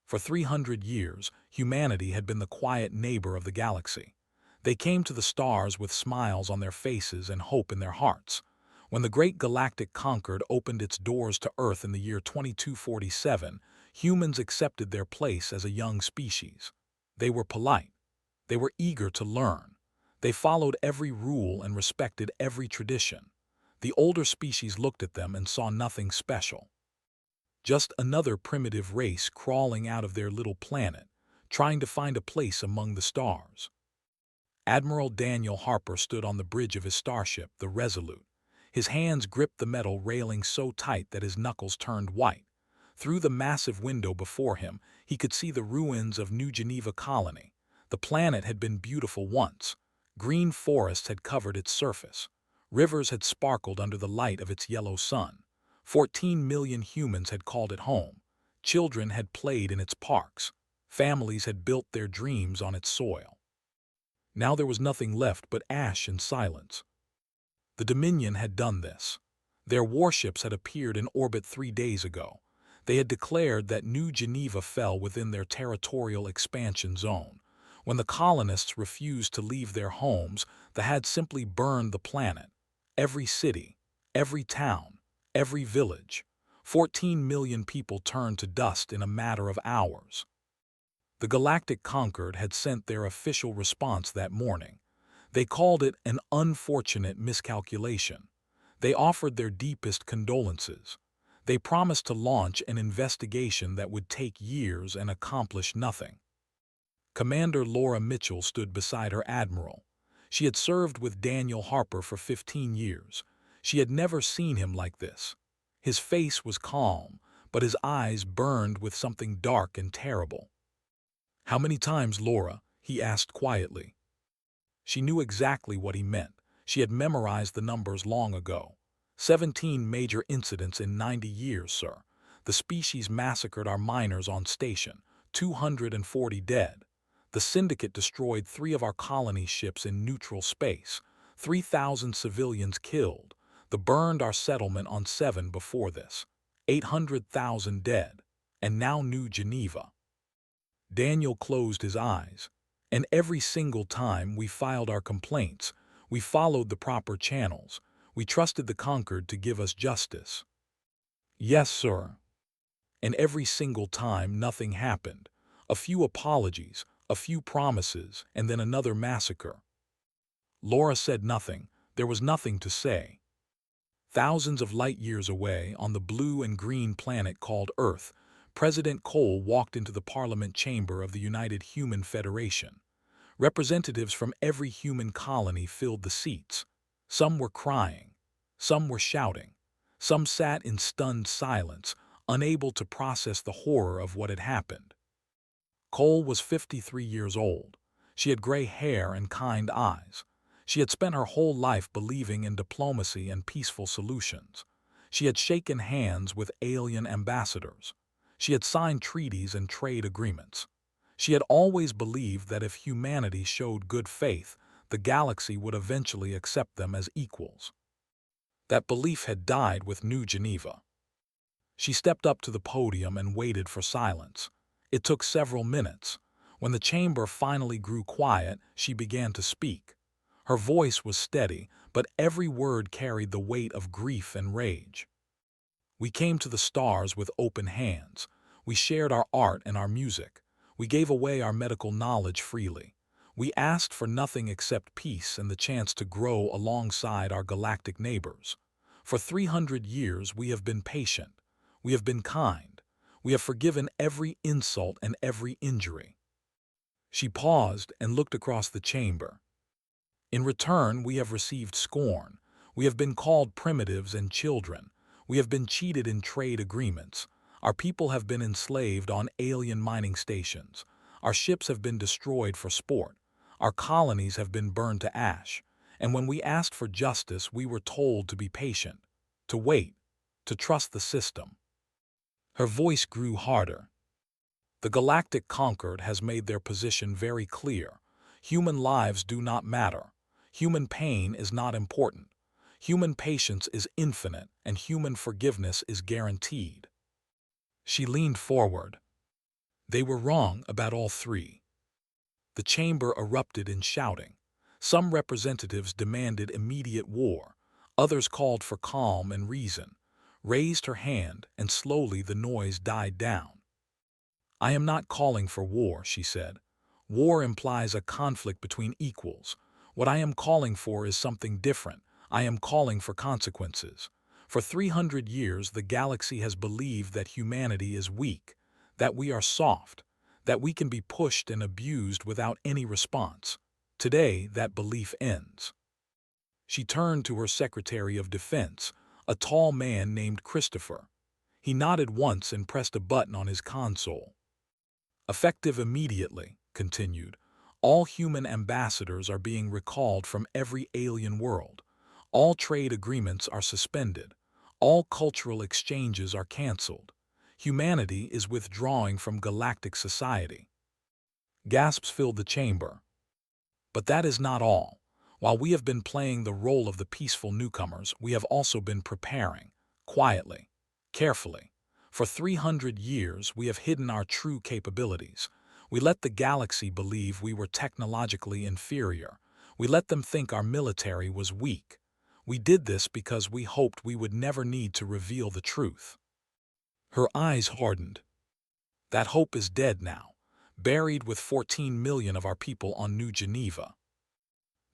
For 300 years, humanity had been the quiet neighbor of the galaxy. They came to the stars with smiles on their faces and hope in their hearts. When the great galactic Concord opened its doors to Earth in the year 2247, humans accepted their place as a young species. They were polite. They were eager to learn. They followed every rule and respected every tradition. The older species looked at them and saw nothing special. Just another primitive race crawling out of their little planet, trying to find a place among the stars. Admiral Daniel Harper stood on the bridge of his starship, the Resolute. His hands gripped the metal railing so tight that his knuckles turned white. Through the massive window before him, he could see the ruins of New Geneva Colony. The planet had been beautiful once. Green forests had covered its surface. Rivers had sparkled under the light of its yellow sun. 14 million humans had called it home. Children had played in its parks. Families had built their dreams on its soil. Now there was nothing left but ash and silence. The Dominion had done this. Their warships had appeared in orbit 3 days ago. They had declared that New Geneva fell within their territorial expansion zone. When the colonists refused to leave their homes, they had simply burned the planet. Every city, every town, every village. 14 million people turned to dust in a matter of hours. The Galactic Concord had sent their official response that morning. They called it an unfortunate miscalculation. They offered their deepest condolences. They promised to launch an investigation that would take years and accomplish nothing. Commander Laura Mitchell stood beside her admiral. She had served with Daniel Harper for 15 years. She had never seen him like this. His face was calm, but his eyes burned with something dark and terrible. "How many times, Laura?" he asked quietly. She knew exactly what he meant. She had memorized the numbers long ago. 17 major incidents in 90 years, sir. The species massacred our miners on station. 240 dead. The Syndicate destroyed 3 of our colony ships in neutral space. 3,000 civilians killed. They burned our settlement on 7 before this. 800,000 dead. And now New Geneva. Daniel closed his eyes. And every single time we filed our complaints, we followed the proper channels. We trusted the Concord to give us justice. Yes, sir. And every single time nothing happened. A few apologies, a few promises, and then another massacre. Laura said nothing. There was nothing to say. Thousands of light years away, on the blue and green planet called Earth, President Cole walked into the Parliament chamber of the United Human Federation. Representatives from every human colony filled the seats. Some were crying. Some were shouting. Some sat in stunned silence, unable to process the horror of what had happened. Cole was 53 years old. She had gray hair and kind eyes. She had spent her whole life believing in diplomacy and peaceful solutions. She had shaken hands with alien ambassadors. She had signed treaties and trade agreements. She had always believed that if humanity showed good faith, the galaxy would eventually accept them as equals. That belief had died with New Geneva. She stepped up to the podium and waited for silence. It took several minutes. When the chamber finally grew quiet, she began to speak. Her voice was steady, but every word carried the weight of grief and rage. We came to the stars with open hands. We shared our art and our music. We gave away our medical knowledge freely. We asked for nothing except peace and the chance to grow alongside our galactic neighbors. For 300 years we have been patient. We have been kind. We have forgiven every insult and every injury. She paused and looked across the chamber. In return, we have received scorn. We have been called primitives and children. We have been cheated in trade agreements. Our people have been enslaved on alien mining stations. Our ships have been destroyed for sport. Our colonies have been burned to ash. And when we asked for justice, we were told to be patient, to wait, to trust the system. Her voice grew harder. The Galactic Concord has made their position very clear. Human lives do not matter. Human pain is not important. Human patience is infinite, and human forgiveness is guaranteed. She leaned forward. They were wrong about all three. The chamber erupted in shouting. Some representatives demanded immediate war. Others called for calm and reason. Raised her hand, and slowly the noise died down. "I am not calling for war," she said. "War implies a conflict between equals. What I am calling for is something different. I am calling for consequences. For 300 years, the galaxy has believed that humanity is weak, that we are soft, that we can be pushed and abused without any response. Today, that belief ends." She turned to her Secretary of Defense, a tall man named Christopher. He nodded once and pressed a button on his console. "Effective immediately," continued, "all human ambassadors are being recalled from every alien world. All trade agreements are suspended. All cultural exchanges are canceled. Humanity is withdrawing from galactic society." Gasps filled the chamber. But that is not all. While we have been playing the role of the peaceful newcomers, we have also been preparing, quietly, carefully. For 300 years, we have hidden our true capabilities. We let the galaxy believe we were technologically inferior. We let them think our military was weak. We did this because we hoped we would never need to reveal the truth. Her eyes hardened. That hope is dead now, buried with 14 million of our people on New Geneva.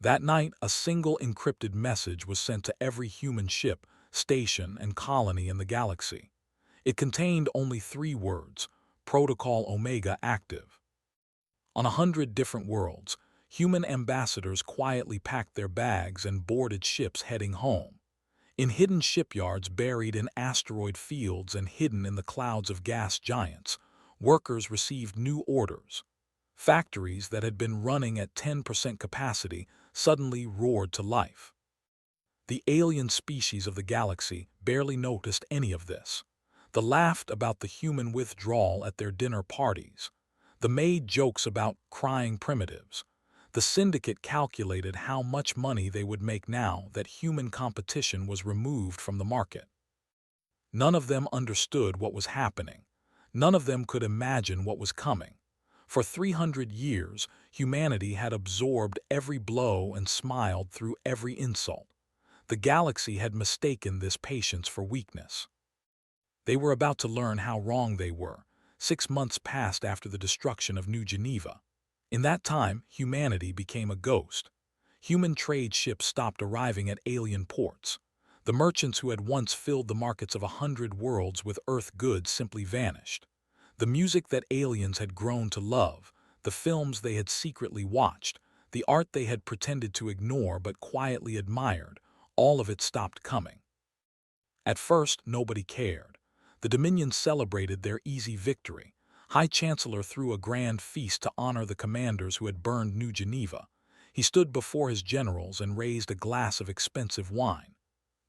That night, a single encrypted message was sent to every human ship, station, and colony in the galaxy. It contained only 3 words: Protocol Omega active. On 100 different worlds, human ambassadors quietly packed their bags and boarded ships heading home. In hidden shipyards buried in asteroid fields and hidden in the clouds of gas giants, workers received new orders. Factories that had been running at 10% capacity suddenly roared to life. The alien species of the galaxy barely noticed any of this. They laughed about the human withdrawal at their dinner parties. They made jokes about crying primitives. The syndicate calculated how much money they would make now that human competition was removed from the market. None of them understood what was happening. None of them could imagine what was coming. For 300 years, humanity had absorbed every blow and smiled through every insult. The galaxy had mistaken this patience for weakness. They were about to learn how wrong they were. 6 months passed after the destruction of New Geneva. In that time, humanity became a ghost. Human trade ships stopped arriving at alien ports. The merchants who had once filled the markets of 100 worlds with Earth goods simply vanished. The music that aliens had grown to love, the films they had secretly watched, the art they had pretended to ignore but quietly admired, all of it stopped coming. At first, nobody cared. The Dominions celebrated their easy victory. High Chancellor threw a grand feast to honor the commanders who had burned New Geneva. He stood before his generals and raised a glass of expensive wine.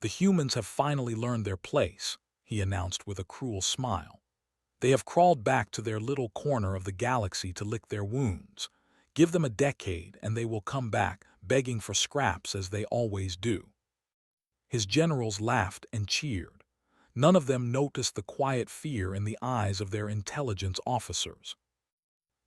"The humans have finally learned their place," he announced with a cruel smile. "They have crawled back to their little corner of the galaxy to lick their wounds. Give them a decade and they will come back, begging for scraps as they always do." His generals laughed and cheered. None of them noticed the quiet fear in the eyes of their intelligence officers.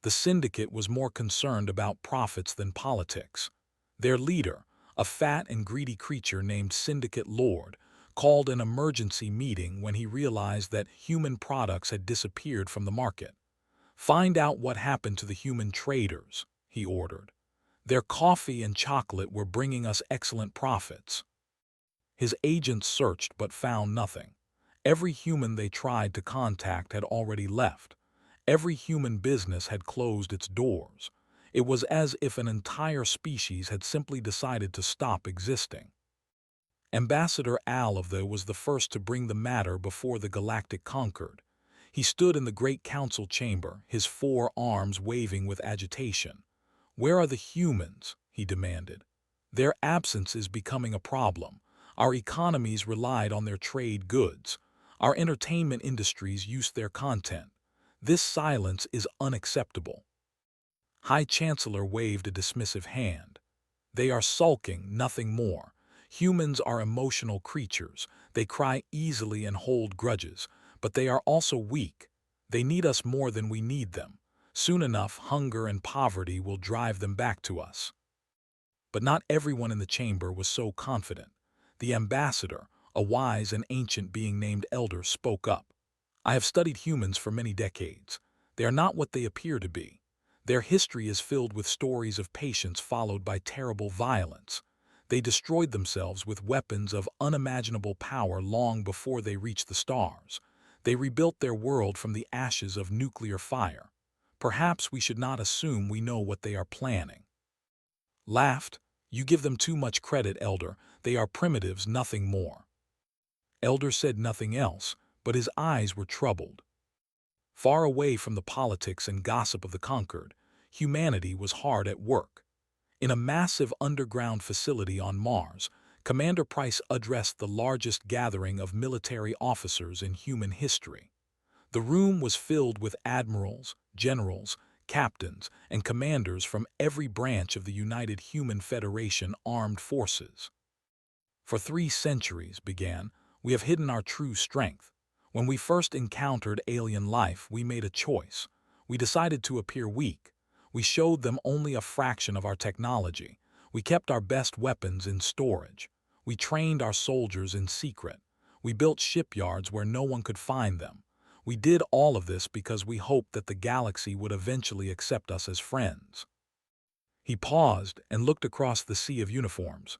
The syndicate was more concerned about profits than politics. Their leader, a fat and greedy creature named Syndicate Lord, called an emergency meeting when he realized that human products had disappeared from the market. "Find out what happened to the human traders," he ordered. "Their coffee and chocolate were bringing us excellent profits." His agents searched but found nothing. Every human they tried to contact had already left. Every human business had closed its doors. It was as if an entire species had simply decided to stop existing. Ambassador Alva was the first to bring the matter before the Galactic Concord. He stood in the great council chamber, his 4 arms waving with agitation. "Where are the humans?" he demanded. "Their absence is becoming a problem. Our economies relied on their trade goods. Our entertainment industries used their content. This silence is unacceptable." High Chancellor waved a dismissive hand. "They are sulking, nothing more. Humans are emotional creatures. They cry easily and hold grudges, but they are also weak. They need us more than we need them. Soon enough, hunger and poverty will drive them back to us. But not everyone in the chamber was so confident. The ambassador, a wise and ancient being named Elder, spoke up. I have studied humans for many decades. They are not what they appear to be. Their history is filled with stories of patience followed by terrible violence. They destroyed themselves with weapons of unimaginable power long before they reached the stars. They rebuilt their world from the ashes of nuclear fire. Perhaps we should not assume we know what they are planning. Laughed. You give them too much credit, Elder. They are primitives, nothing more. Elder said nothing else, but his eyes were troubled. Far away from the politics and gossip of the conquered, humanity was hard at work. In a massive underground facility on Mars, Commander Price addressed the largest gathering of military officers in human history. The room was filled with admirals, generals, captains, and commanders from every branch of the United Human Federation Armed Forces. For 3 centuries, we have hidden our true strength. When we first encountered alien life, we made a choice. We decided to appear weak. We showed them only a fraction of our technology. We kept our best weapons in storage. We trained our soldiers in secret. We built shipyards where no one could find them. We did all of this because we hoped that the galaxy would eventually accept us as friends. He paused and looked across the sea of uniforms.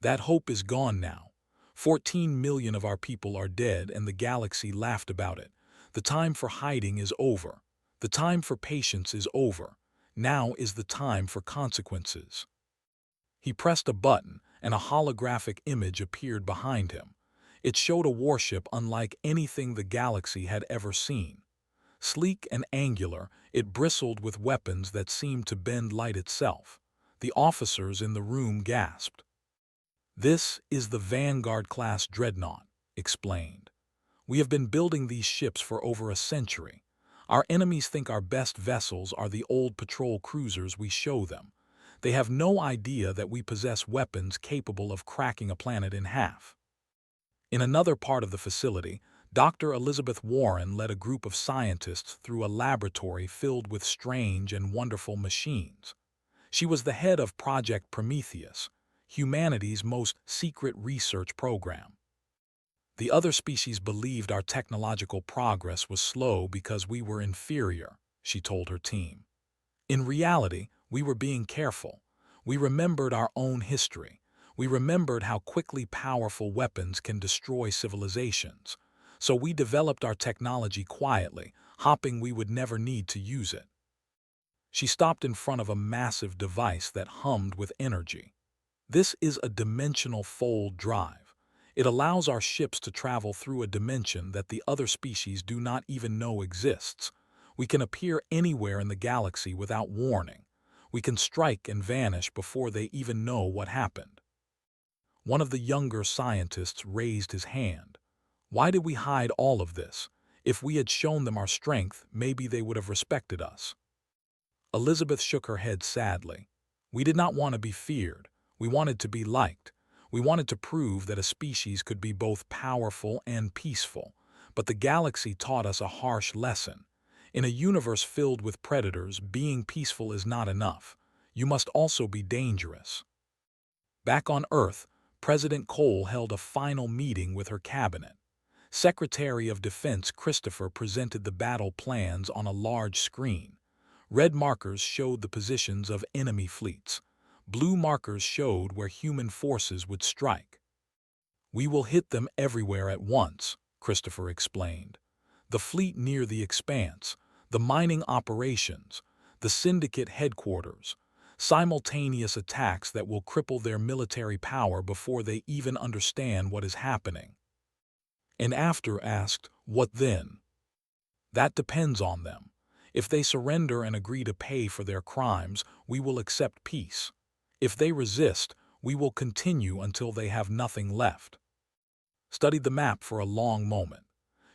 That hope is gone now. 14 million of our people are dead and the galaxy laughed about it. The time for hiding is over. The time for patience is over. Now is the time for consequences. He pressed a button and a holographic image appeared behind him. It showed a warship unlike anything the galaxy had ever seen. Sleek and angular, it bristled with weapons that seemed to bend light itself. The officers in the room gasped. This is the Vanguard-class dreadnought, explained. We have been building these ships for over a century. Our enemies think our best vessels are the old patrol cruisers we show them. They have no idea that we possess weapons capable of cracking a planet in half. In another part of the facility, Dr. Elizabeth Warren led a group of scientists through a laboratory filled with strange and wonderful machines. She was the head of Project Prometheus, humanity's most secret research program. The other species believed our technological progress was slow because we were inferior, she told her team. In reality, we were being careful. We remembered our own history. We remembered how quickly powerful weapons can destroy civilizations. So we developed our technology quietly, hoping we would never need to use it. She stopped in front of a massive device that hummed with energy. This is a dimensional fold drive. It allows our ships to travel through a dimension that the other species do not even know exists. We can appear anywhere in the galaxy without warning. We can strike and vanish before they even know what happened. One of the younger scientists raised his hand. Why did we hide all of this? If we had shown them our strength, maybe they would have respected us. Elizabeth shook her head sadly. We did not want to be feared. We wanted to be liked. We wanted to prove that a species could be both powerful and peaceful. But the galaxy taught us a harsh lesson. In a universe filled with predators, being peaceful is not enough. You must also be dangerous. Back on Earth, President Cole held a final meeting with her cabinet. Secretary of Defense Christopher presented the battle plans on a large screen. Red markers showed the positions of enemy fleets. Blue markers showed where human forces would strike. We will hit them everywhere at once, Christopher explained. The fleet near the Expanse, the mining operations, the Syndicate headquarters, simultaneous attacks that will cripple their military power before they even understand what is happening. And After asked, what then? That depends on them. If they surrender and agree to pay for their crimes, we will accept peace. If they resist, we will continue until they have nothing left. Studied the map for a long moment.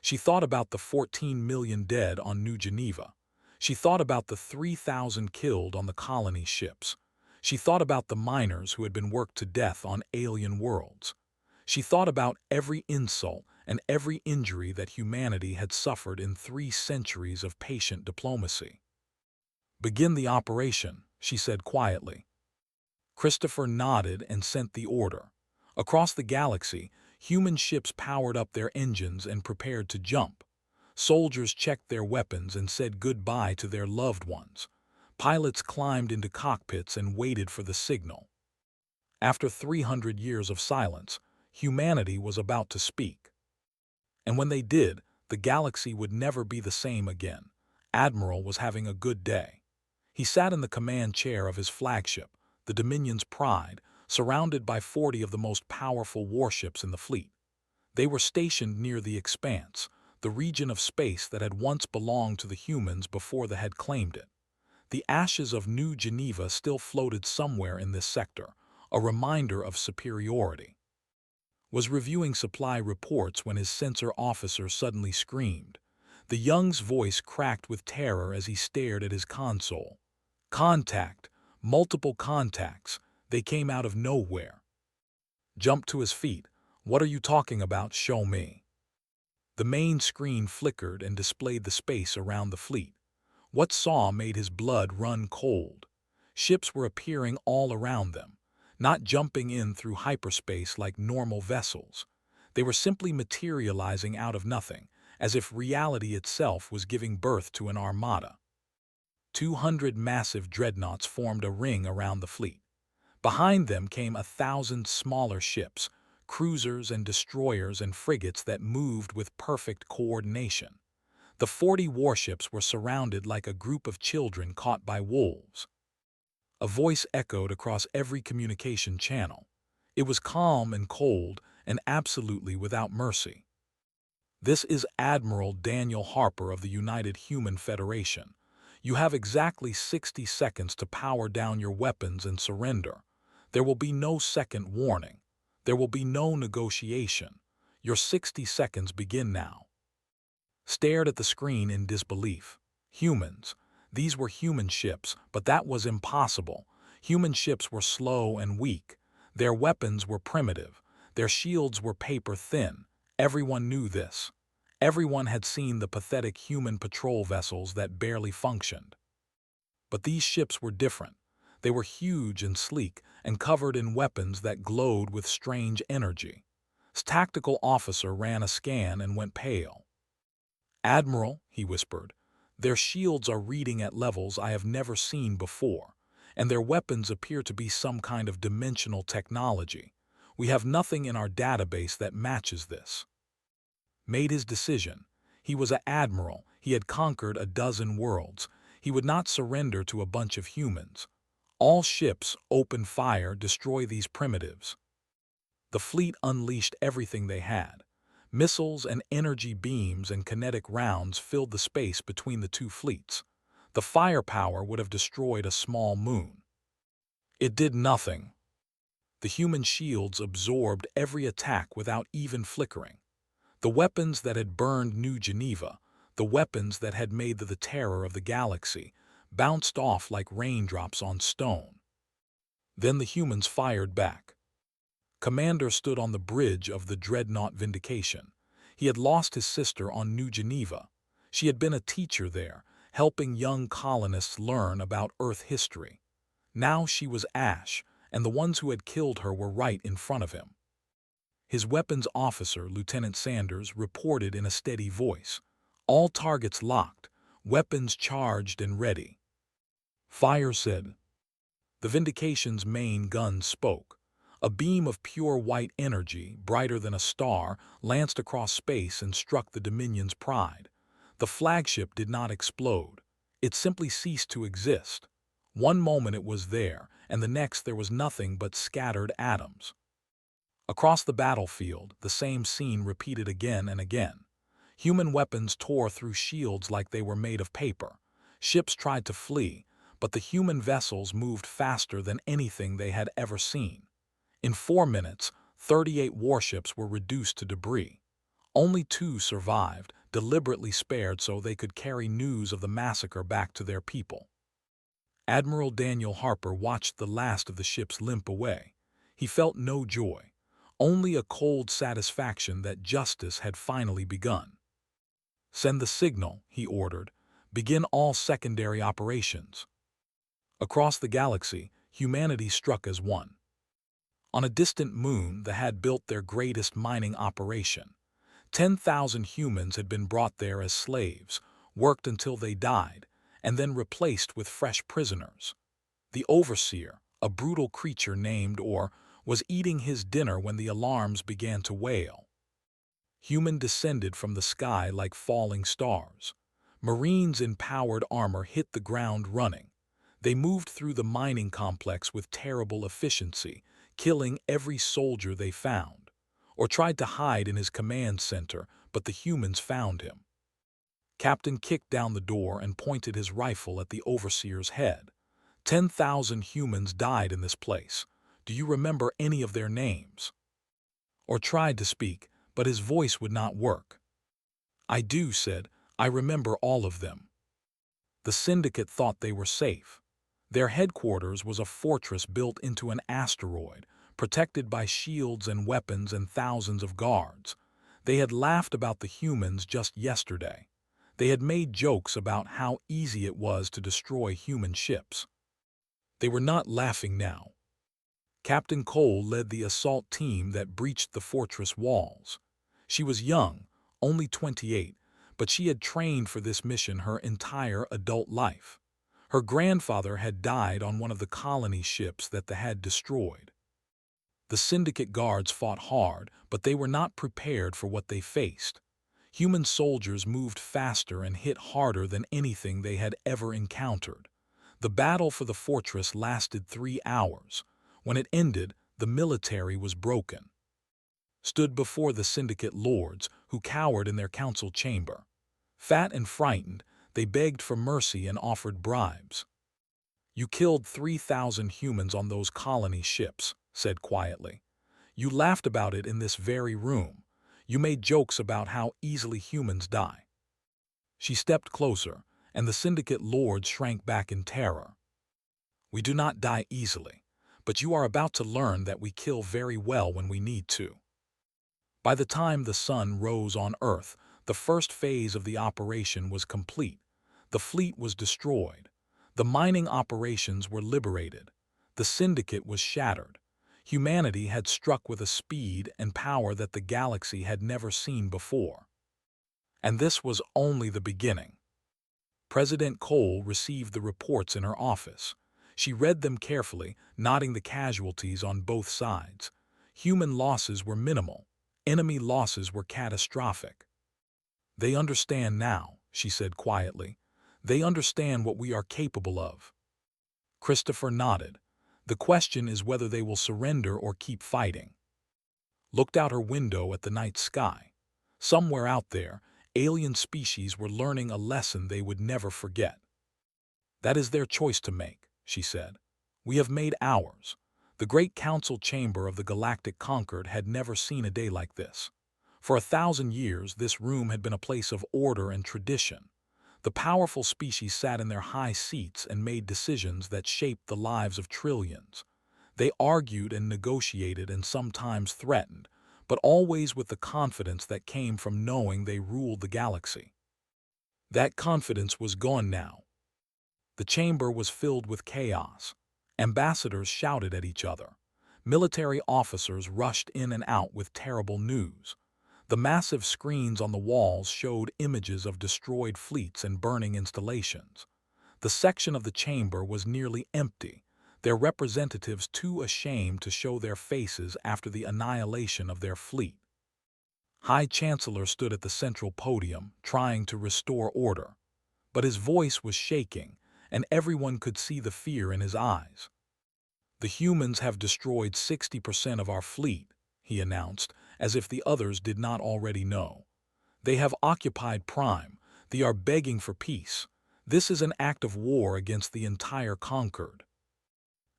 She thought about the 14 million dead on New Geneva. She thought about the 3,000 killed on the colony ships. She thought about the miners who had been worked to death on alien worlds. She thought about every insult and every injury that humanity had suffered in 3 centuries of patient diplomacy. "Begin the operation," she said quietly. Christopher nodded and sent the order. Across the galaxy, human ships powered up their engines and prepared to jump. Soldiers checked their weapons and said goodbye to their loved ones. Pilots climbed into cockpits and waited for the signal. After 300 years of silence, humanity was about to speak. And when they did, the galaxy would never be the same again. Admiral was having a good day. He sat in the command chair of his flagship, the Dominion's Pride, surrounded by 40 of the most powerful warships in the fleet. They were stationed near the Expanse, the region of space that had once belonged to the humans before they had claimed it. The ashes of New Geneva still floated somewhere in this sector, a reminder of superiority. Was reviewing supply reports when his sensor officer suddenly screamed. The young's voice cracked with terror as he stared at his console. "Contact! Multiple contacts! They came out of nowhere." Jumped to his feet. "What are you talking about? Show me." The main screen flickered and displayed the space around the fleet. What saw made his blood run cold. Ships were appearing all around them, not jumping in through hyperspace like normal vessels. They were simply materializing out of nothing, as if reality itself was giving birth to an armada. 200 massive dreadnoughts formed a ring around the fleet. Behind them came 1,000 smaller ships, cruisers and destroyers and frigates that moved with perfect coordination. The 40 warships were surrounded like a group of children caught by wolves. A voice echoed across every communication channel. It was calm and cold and absolutely without mercy. "This is Admiral Daniel Harper of the United Human Federation. You have exactly 60 seconds to power down your weapons and surrender. There will be no second warning. There will be no negotiation. Your 60 seconds begin now." Stared at the screen in disbelief. Humans. These were human ships, but that was impossible. Human ships were slow and weak. Their weapons were primitive. Their shields were paper thin. Everyone knew this. Everyone had seen the pathetic human patrol vessels that barely functioned. But these ships were different. They were huge and sleek and covered in weapons that glowed with strange energy. His tactical officer ran a scan and went pale. "Admiral," he whispered, "their shields are reading at levels I have never seen before, and their weapons appear to be some kind of dimensional technology. We have nothing in our database that matches this." Made his decision. He was an admiral. He had conquered a dozen worlds. He would not surrender to a bunch of humans. All ships, open fire, destroy these primitives. The fleet unleashed everything they had. Missiles and energy beams and kinetic rounds filled the space between the two fleets. The firepower would have destroyed a small moon. It did nothing. The human shields absorbed every attack without even flickering. The weapons that had burned New Geneva, the weapons that had made the terror of the galaxy, bounced off like raindrops on stone. Then the humans fired back. Commander stood on the bridge of the dreadnought Vindication. He had lost his sister on New Geneva. She had been a teacher there, helping young colonists learn about Earth history. Now she was ash, and the ones who had killed her were right in front of him. His weapons officer, Lieutenant Sanders, reported in a steady voice. "All targets locked, weapons charged and ready." "Fire," said. The Vindication's main gun spoke. A beam of pure white energy, brighter than a star, lanced across space and struck the Dominion's Pride. The flagship did not explode. It simply ceased to exist. One moment it was there, and the next there was nothing but scattered atoms. Across the battlefield, the same scene repeated again and again. Human weapons tore through shields like they were made of paper. Ships tried to flee, but the human vessels moved faster than anything they had ever seen. In 4 minutes, 38 warships were reduced to debris. Only 2 survived, deliberately spared so they could carry news of the massacre back to their people. Admiral Daniel Harper watched the last of the ships limp away. He felt no joy, only a cold satisfaction that justice had finally begun. "Send the signal," he ordered. "Begin all secondary operations." Across the galaxy, humanity struck as one. On a distant moon that had built their greatest mining operation, 10,000 humans had been brought there as slaves, worked until they died, and then replaced with fresh prisoners. The overseer, a brutal creature named Or, was eating his dinner when the alarms began to wail. Human descended from the sky like falling stars. Marines in powered armor hit the ground running. They moved through the mining complex with terrible efficiency, killing every soldier they found. Or tried to hide in his command center, but the humans found him. Captain kicked down the door and pointed his rifle at the overseer's head. 10,000 humans died in this place. Do you remember any of their names?" Or tried to speak, but his voice would not work. "I do," said. "I remember all of them." The syndicate thought they were safe. Their headquarters was a fortress built into an asteroid, protected by shields and weapons and thousands of guards. They had laughed about the humans just yesterday. They had made jokes about how easy it was to destroy human ships. They were not laughing now. Captain Cole led the assault team that breached the fortress walls. She was young, only 28, but she had trained for this mission her entire adult life. Her grandfather had died on one of the colony ships that they had destroyed. The syndicate guards fought hard, but they were not prepared for what they faced. Human soldiers moved faster and hit harder than anything they had ever encountered. The battle for the fortress lasted 3 hours. When it ended, the military was broken. Stood before the syndicate lords, who cowered in their council chamber. Fat and frightened, they begged for mercy and offered bribes. "You killed 3,000 humans on those colony ships," said quietly. "You laughed about it in this very room. You made jokes about how easily humans die." She stepped closer, and the syndicate lords shrank back in terror. "We do not die easily, but you are about to learn that we kill very well when we need to." By the time the sun rose on Earth, the first phase of the operation was complete. The fleet was destroyed. The mining operations were liberated. The syndicate was shattered. Humanity had struck with a speed and power that the galaxy had never seen before. And this was only the beginning. President Cole received the reports in her office. She read them carefully, noting the casualties on both sides. Human losses were minimal. Enemy losses were catastrophic. "They understand now," she said quietly. "They understand what we are capable of." Christopher nodded. "The question is whether they will surrender or keep fighting." Looked out her window at the night sky. Somewhere out there, alien species were learning a lesson they would never forget. "That is their choice to make," she said. "We have made ours." The great council chamber of the Galactic Concord had never seen a day like this. For 1,000 years, this room had been a place of order and tradition. The powerful species sat in their high seats and made decisions that shaped the lives of trillions. They argued and negotiated and sometimes threatened, but always with the confidence that came from knowing they ruled the galaxy. That confidence was gone now. The chamber was filled with chaos. Ambassadors shouted at each other. Military officers rushed in and out with terrible news. The massive screens on the walls showed images of destroyed fleets and burning installations. The section of the chamber was nearly empty, their representatives too ashamed to show their faces after the annihilation of their fleet. High Chancellor stood at the central podium, trying to restore order. But his voice was shaking, and everyone could see the fear in his eyes. "The humans have destroyed 60% of our fleet," he announced, as if the others did not already know. "They have occupied Prime. They are begging for peace. This is an act of war against the entire Concord."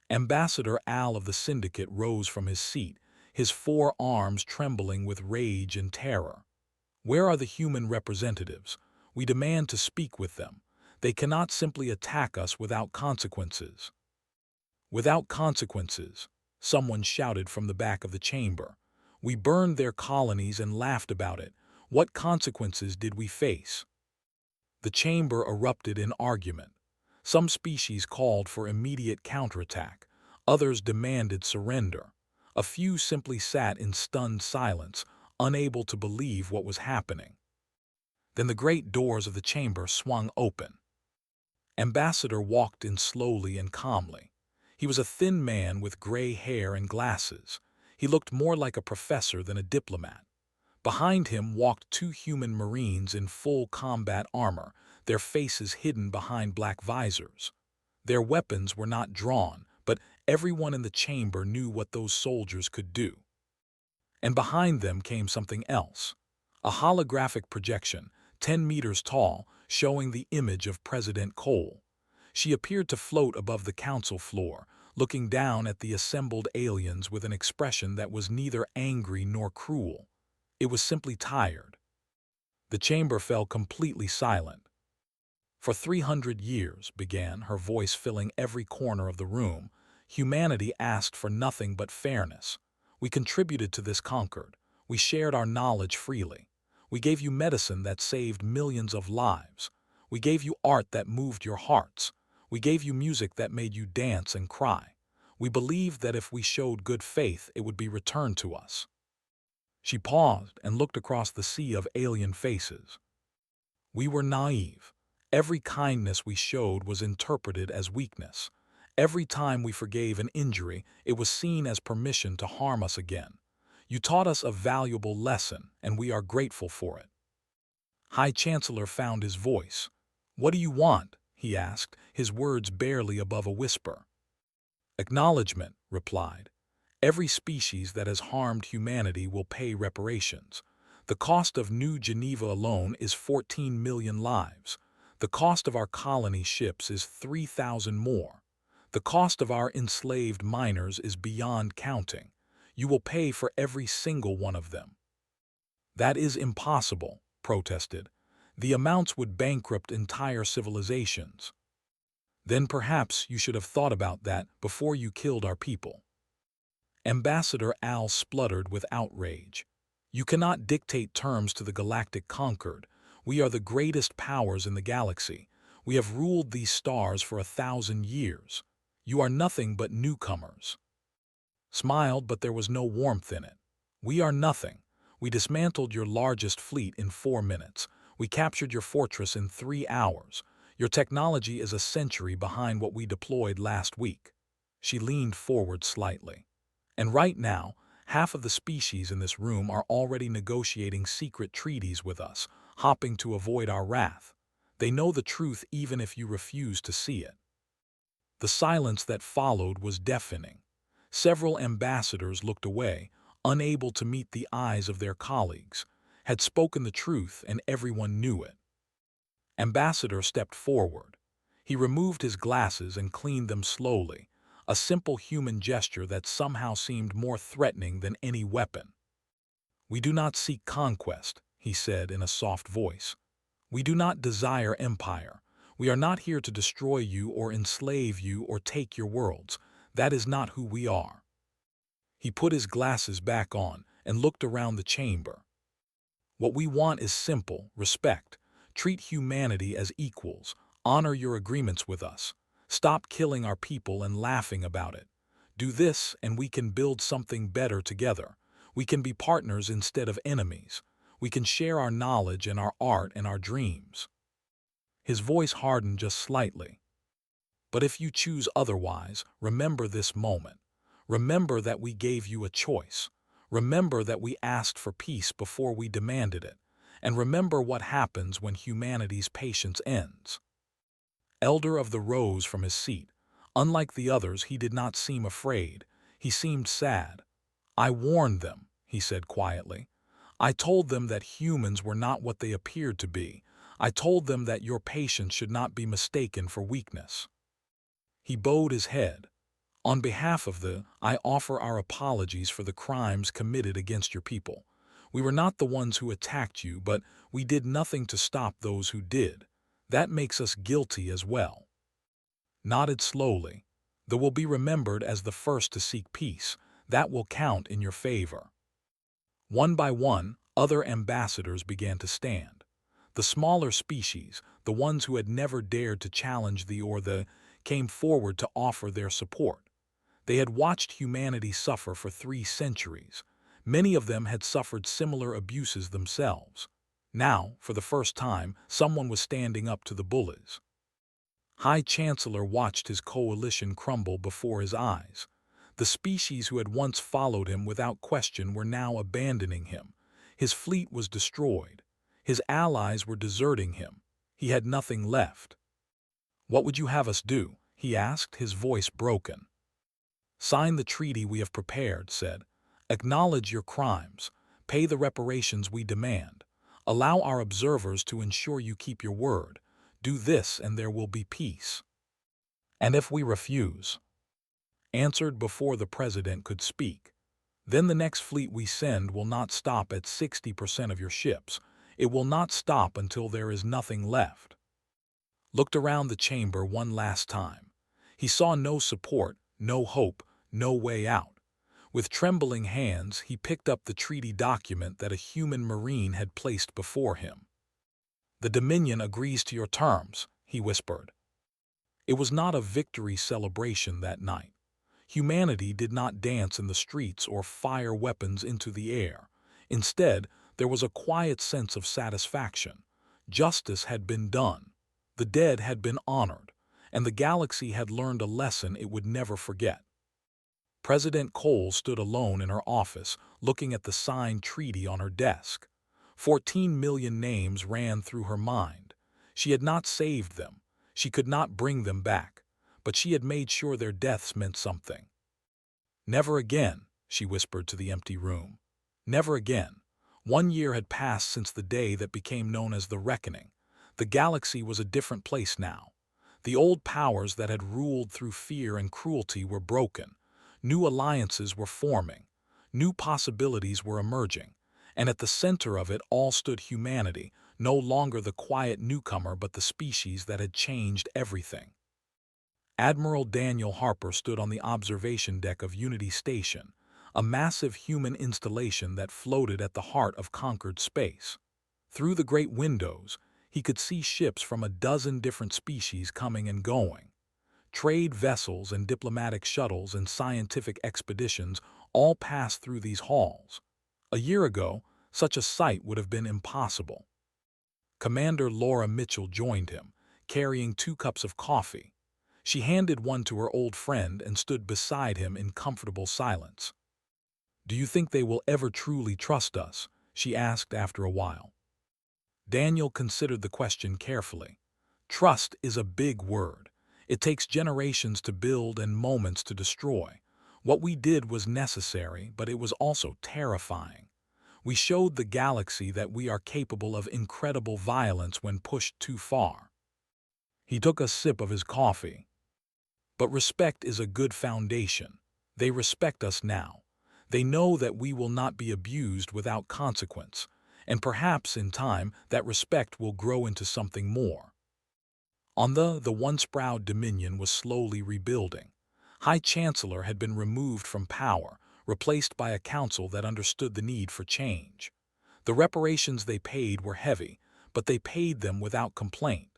Ambassador Al of the Syndicate rose from his seat, his 4 arms trembling with rage and terror. "Where are the human representatives? We demand to speak with them. They cannot simply attack us without consequences." "Without consequences," someone shouted from the back of the chamber. We burned their colonies and laughed about it. What consequences did we face? The chamber erupted in argument. Some species called for immediate counterattack. Others demanded surrender. A few simply sat in stunned silence, unable to believe what was happening. Then the great doors of the chamber swung open. Ambassador walked in slowly and calmly. He was a thin man with gray hair and glasses. He looked more like a professor than a diplomat. Behind him walked two human marines in full combat armor, their faces hidden behind black visors. Their weapons were not drawn, but everyone in the chamber knew what those soldiers could do. And behind them came something else. A holographic projection, 10 meters tall, showing the image of President Cole. She appeared to float above the council floor, looking down at the assembled aliens with an expression that was neither angry nor cruel. It was simply tired. The chamber fell completely silent. For 300 years, began, her voice filling every corner of the room, humanity asked for nothing but fairness. We contributed to this concord. We shared our knowledge freely. We gave you medicine that saved millions of lives. We gave you art that moved your hearts. We gave you music that made you dance and cry. We believed that if we showed good faith, it would be returned to us. She paused and looked across the sea of alien faces. We were naive. Every kindness we showed was interpreted as weakness. Every time we forgave an injury, it was seen as permission to harm us again. You taught us a valuable lesson, and we are grateful for it. High Chancellor found his voice. What do you want? He asked, his words barely above a whisper. Acknowledgement, replied. Every species that has harmed humanity will pay reparations. The cost of New Geneva alone is 14 million lives. The cost of our colony ships is 3,000 more. The cost of our enslaved miners is beyond counting. You will pay for every single one of them. That is impossible, protested. The amounts would bankrupt entire civilizations. Then perhaps you should have thought about that before you killed our people. Ambassador Al spluttered with outrage. You cannot dictate terms to the Galactic Concord. We are the greatest powers in the galaxy. We have ruled these stars for 1,000 years. You are nothing but newcomers. Smiled, but there was no warmth in it. We are nothing. We dismantled your largest fleet in 4 minutes. We captured your fortress in 3 hours. Your technology is a century behind what we deployed last week. She leaned forward slightly. And right now, half of the species in this room are already negotiating secret treaties with us, hoping to avoid our wrath. They know the truth even if you refuse to see it. The silence that followed was deafening. Several ambassadors looked away, unable to meet the eyes of their colleagues, had spoken the truth and everyone knew it. Ambassador stepped forward. He removed his glasses and cleaned them slowly, a simple human gesture that somehow seemed more threatening than any weapon. We do not seek conquest, he said in a soft voice. We do not desire empire. We are not here to destroy you or enslave you or take your worlds. That is not who we are. He put his glasses back on and looked around the chamber. What we want is simple: respect. Treat humanity as equals. Honor your agreements with us. Stop killing our people and laughing about it. Do this and we can build something better together. We can be partners instead of enemies. We can share our knowledge and our art and our dreams. His voice hardened just slightly. But if you choose otherwise, remember this moment. Remember that we gave you a choice. Remember that we asked for peace before we demanded it. And remember what happens when humanity's patience ends. Elder of the rose from his seat. Unlike the others, he did not seem afraid. He seemed sad. I warned them, he said quietly. I told them that humans were not what they appeared to be. I told them that your patience should not be mistaken for weakness. He bowed his head. On behalf of I offer our apologies for the crimes committed against your people. We were not the ones who attacked you, but we did nothing to stop those who did. That makes us guilty as well. Nodded slowly. They will be remembered as the first to seek peace. That will count in your favor. One by one, other ambassadors began to stand. The smaller species, the ones who had never dared to challenge the came forward to offer their support. They had watched humanity suffer for 3 centuries. Many of them had suffered similar abuses themselves. Now, for the first time, someone was standing up to the bullies. High Chancellor watched his coalition crumble before his eyes. The species who had once followed him without question were now abandoning him. His fleet was destroyed. His allies were deserting him. He had nothing left. "What would you have us do?" he asked, his voice broken. "Sign the treaty we have prepared," said. "Acknowledge your crimes. Pay the reparations we demand. Allow our observers to ensure you keep your word. Do this and there will be peace." "And if we refuse?" Answered before the president could speak. "Then the next fleet we send will not stop at 60% of your ships. It will not stop until there is nothing left." Looked around the chamber one last time. He saw no support, no hope, no way out. With trembling hands, he picked up the treaty document that a human marine had placed before him. "The Dominion agrees to your terms," he whispered. It was not a victory celebration that night. Humanity did not dance in the streets or fire weapons into the air. Instead, there was a quiet sense of satisfaction. Justice had been done. The dead had been honored, and the galaxy had learned a lesson it would never forget. President Cole stood alone in her office, looking at the signed treaty on her desk. 14 million names ran through her mind. She had not saved them. She could not bring them back, but she had made sure their deaths meant something. "Never again," she whispered to the empty room. "Never again." 1 year had passed since the day that became known as the Reckoning. The galaxy was a different place now. The old powers that had ruled through fear and cruelty were broken. New alliances were forming. New possibilities were emerging. And at the center of it all stood humanity, no longer the quiet newcomer but the species that had changed everything. Admiral Daniel Harper stood on the observation deck of Unity Station, a massive human installation that floated at the heart of conquered space. Through the great windows, he could see ships from a dozen different species coming and going. Trade vessels and diplomatic shuttles and scientific expeditions all passed through these halls. A year ago, such a sight would have been impossible. Commander Laura Mitchell joined him, carrying 2 cups of coffee. She handed one to her old friend and stood beside him in comfortable silence. "Do you think they will ever truly trust us?" she asked after a while. Daniel considered the question carefully. Trust is a big word. It takes generations to build and moments to destroy. What we did was necessary, but it was also terrifying. We showed the galaxy that we are capable of incredible violence when pushed too far. He took a sip of his coffee. "But respect is a good foundation. They respect us now. They know that we will not be abused without consequence, and perhaps in time that respect will grow into something more." On the once proud Dominion was slowly rebuilding. High Chancellor had been removed from power, replaced by a council that understood the need for change. The reparations they paid were heavy, but they paid them without complaint.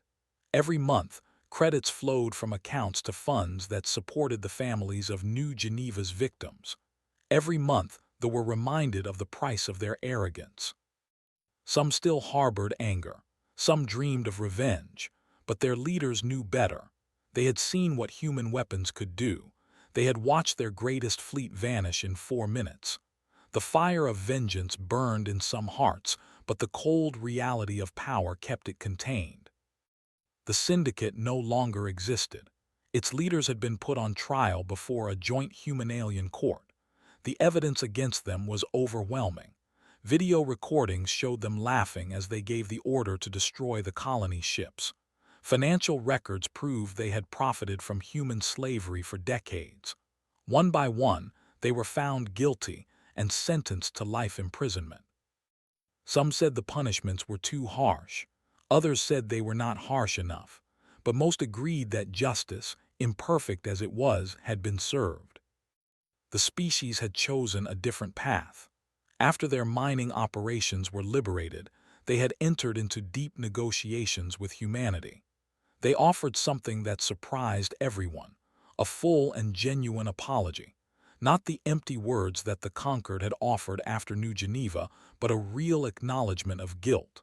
Every month, credits flowed from accounts to funds that supported the families of New Geneva's victims. Every month, they were reminded of the price of their arrogance. Some still harbored anger. Some dreamed of revenge. But their leaders knew better. They had seen what human weapons could do. They had watched their greatest fleet vanish in 4 minutes. The fire of vengeance burned in some hearts, but the cold reality of power kept it contained. The syndicate no longer existed. Its leaders had been put on trial before a joint human-alien court. The evidence against them was overwhelming. Video recordings showed them laughing as they gave the order to destroy the colony ships. Financial records proved they had profited from human slavery for decades. One by one, they were found guilty and sentenced to life imprisonment. Some said the punishments were too harsh. Others said they were not harsh enough. But most agreed that justice, imperfect as it was, had been served. The species had chosen a different path. After their mining operations were liberated, they had entered into deep negotiations with humanity. They offered something that surprised everyone, a full and genuine apology. Not the empty words that the conquered had offered after New Geneva, but a real acknowledgement of guilt.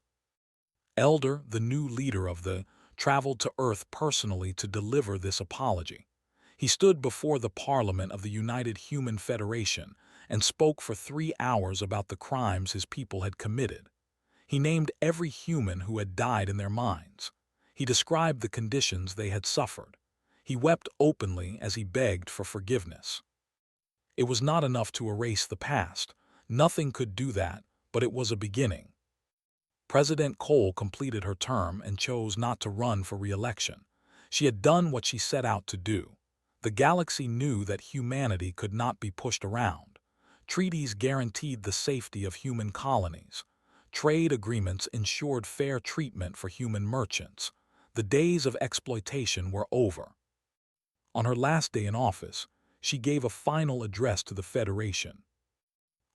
Elder, the new leader of the, traveled to Earth personally to deliver this apology. He stood before the Parliament of the United Human Federation and spoke for 3 hours about the crimes his people had committed. He named every human who had died in their minds. He described the conditions they had suffered. He wept openly as he begged for forgiveness. It was not enough to erase the past. Nothing could do that, but it was a beginning. President Cole completed her term and chose not to run for re-election. She had done what she set out to do. The galaxy knew that humanity could not be pushed around. Treaties guaranteed the safety of human colonies. Trade agreements ensured fair treatment for human merchants. The days of exploitation were over. On her last day in office, she gave a final address to the Federation.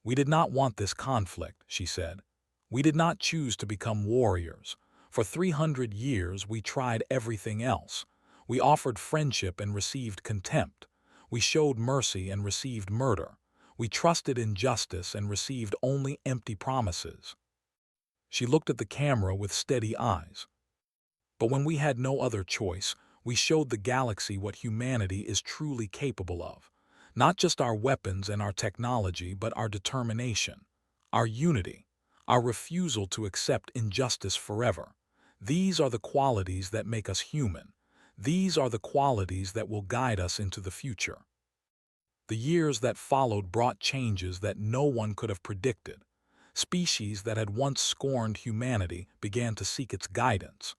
"We did not want this conflict," she said. "We did not choose to become warriors. For 300 years we tried everything else. We offered friendship and received contempt. We showed mercy and received murder. We trusted in justice and received only empty promises." She looked at the camera with steady eyes. "But when we had no other choice, we showed the galaxy what humanity is truly capable of. Not just our weapons and our technology, but our determination, our unity, our refusal to accept injustice forever. These are the qualities that make us human. These are the qualities that will guide us into the future." The years that followed brought changes that no one could have predicted. Species that had once scorned humanity began to seek its guidance.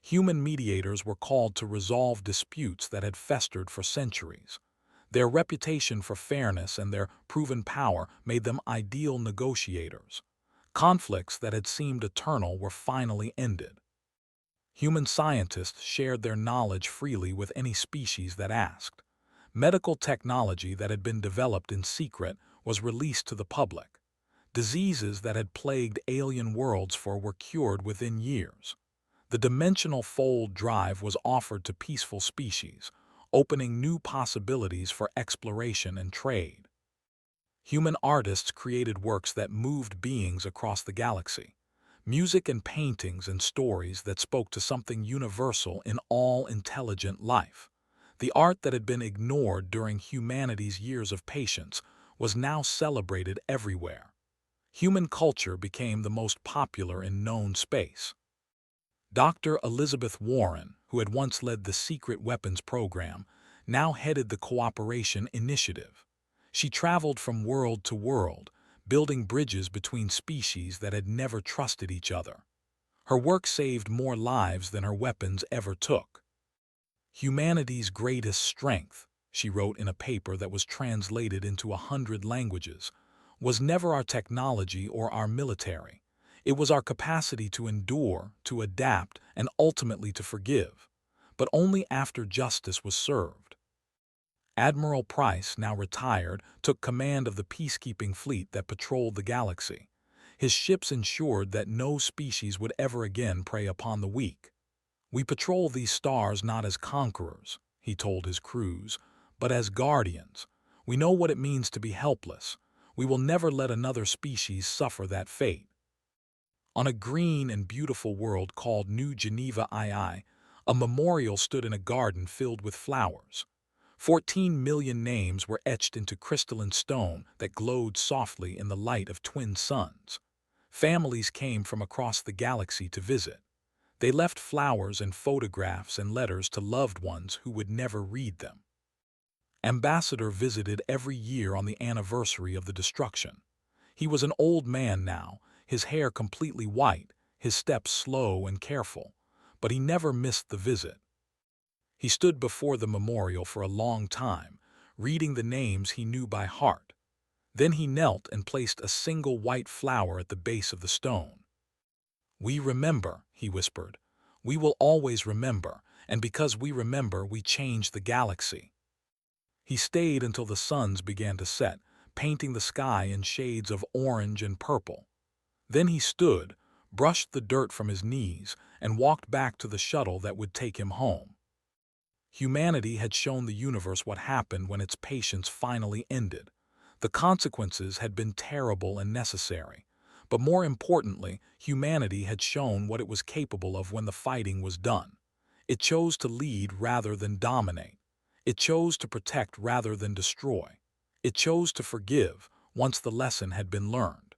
Human mediators were called to resolve disputes that had festered for centuries. Their reputation for fairness and their proven power made them ideal negotiators. Conflicts that had seemed eternal were finally ended. Human scientists shared their knowledge freely with any species that asked. Medical technology that had been developed in secret was released to the public. Diseases that had plagued alien worlds were cured within years. The dimensional fold drive was offered to peaceful species, opening new possibilities for exploration and trade. Human artists created works that moved beings across the galaxy. Music and paintings and stories that spoke to something universal in all intelligent life. The art that had been ignored during humanity's years of patience was now celebrated everywhere. Human culture became the most popular in known space. Dr. Elizabeth Warren, who had once led the secret weapons program, now headed the Cooperation Initiative. She traveled from world to world, building bridges between species that had never trusted each other. Her work saved more lives than her weapons ever took. "Humanity's greatest strength," she wrote in a paper that was translated into 100 languages, "was never our technology or our military. It was our capacity to endure, to adapt, and ultimately to forgive, but only after justice was served." Admiral Price, now retired, took command of the peacekeeping fleet that patrolled the galaxy. His ships ensured that no species would ever again prey upon the weak. "We patrol these stars not as conquerors," he told his crews, "but as guardians. We know what it means to be helpless. We will never let another species suffer that fate." On a green and beautiful world called New Geneva II, a memorial stood in a garden filled with flowers. 14 million names were etched into crystalline stone that glowed softly in the light of twin suns. Families came from across the galaxy to visit. They left flowers and photographs and letters to loved ones who would never read them. Ambassador visited every year on the anniversary of the destruction. He was an old man now, his hair completely white, his steps slow and careful, but he never missed the visit. He stood before the memorial for a long time, reading the names he knew by heart. Then he knelt and placed a single white flower at the base of the stone. "We remember," he whispered. "We will always remember, and because we remember, we change the galaxy." He stayed until the suns began to set, painting the sky in shades of orange and purple. Then he stood, brushed the dirt from his knees, and walked back to the shuttle that would take him home. Humanity had shown the universe what happened when its patience finally ended. The consequences had been terrible and necessary. But more importantly, humanity had shown what it was capable of when the fighting was done. It chose to lead rather than dominate. It chose to protect rather than destroy. It chose to forgive once the lesson had been learned.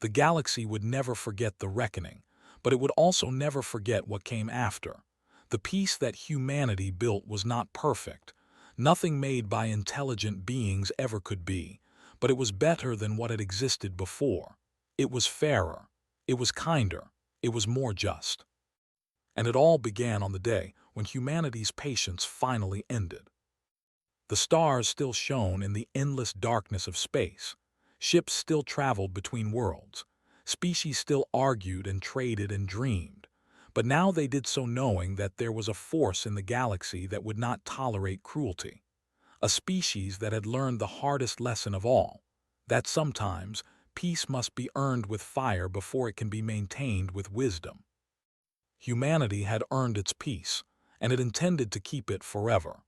The galaxy would never forget the reckoning, but it would also never forget what came after. The peace that humanity built was not perfect. Nothing made by intelligent beings ever could be, but it was better than what had existed before. It was fairer. It was kinder. It was more just. And it all began on the day when humanity's patience finally ended. The stars still shone in the endless darkness of space. Ships still traveled between worlds. Species still argued and traded and dreamed. But now they did so knowing that there was a force in the galaxy that would not tolerate cruelty. A species that had learned the hardest lesson of all, that sometimes peace must be earned with fire before it can be maintained with wisdom. Humanity had earned its peace, and it intended to keep it forever.